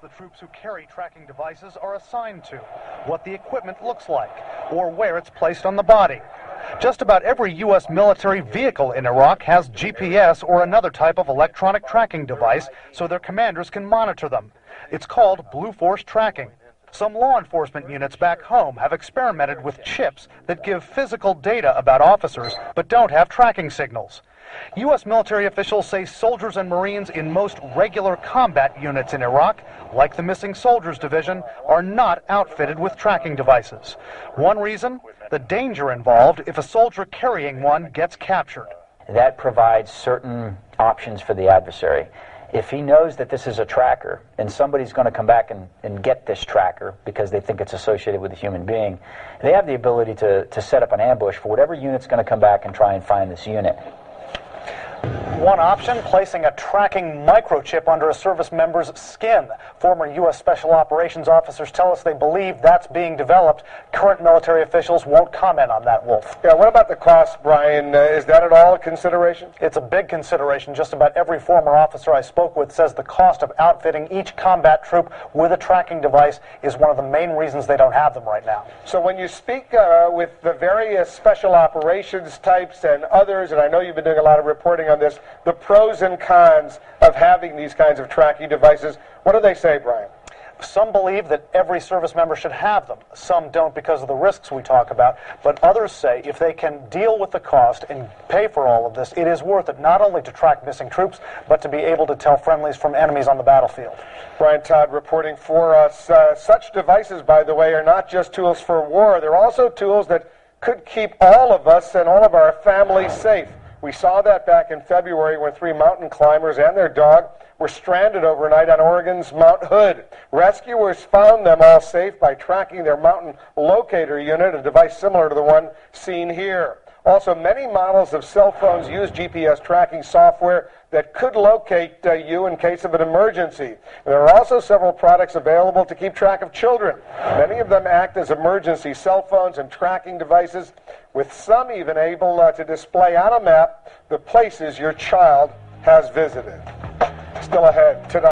the troops who carry tracking devices are assigned to, what the equipment looks like, or where it's placed on the body. Just about every U.S. military vehicle in Iraq has GPS or another type of electronic tracking device so their commanders can monitor them. It's called Blue Force tracking. Some law enforcement units back home have experimented with chips that give physical data about officers but don't have tracking signals. U.S. military officials say soldiers and Marines in most regular combat units in Iraq, like the Missing Soldiers Division, are not outfitted with tracking devices. One reason? The danger involved if a soldier carrying one gets captured. That provides certain options for the adversary. If he knows that this is a tracker and somebody's going to come back and get this tracker because they think it's associated with a human being, they have the ability to set up an ambush for whatever unit's going to come back and try and find this unit. One option, placing a tracking microchip under a service member's skin. Former U.S. Special Operations officers tell us they believe that's being developed. Current military officials won't comment on that, Wolf. Yeah, what about the cost, Brian? Is that at all a consideration? It's a big consideration. Just about every former officer I spoke with says the cost of outfitting each combat troop with a tracking device is one of the main reasons they don't have them right now. So when you speak with the various special operations types and others, and I know you've been doing a lot of reporting on this, the pros and cons of having these kinds of tracking devices, what do they say, Brian? Some believe that every service member should have them. Some don't because of the risks we talk about. But others say if they can deal with the cost and pay for all of this, it is worth it not only to track missing troops, but to be able to tell friendlies from enemies on the battlefield. Brian Todd reporting for us. Such devices, by the way, are not just tools for war. They're also tools that could keep all of us and all of our families safe. We saw that back in February when 3 mountain climbers and their dog were stranded overnight on Oregon's Mount Hood. Rescuers found them all safe by tracking their mountain locator unit, a device similar to the one seen here. Also, many models of cell phones use GPS tracking software that could locate you in case of an emergency. There are also several products available to keep track of children. Many of them act as emergency cell phones and tracking devices, with some even able to display on a map the places your child has visited. Still ahead tonight.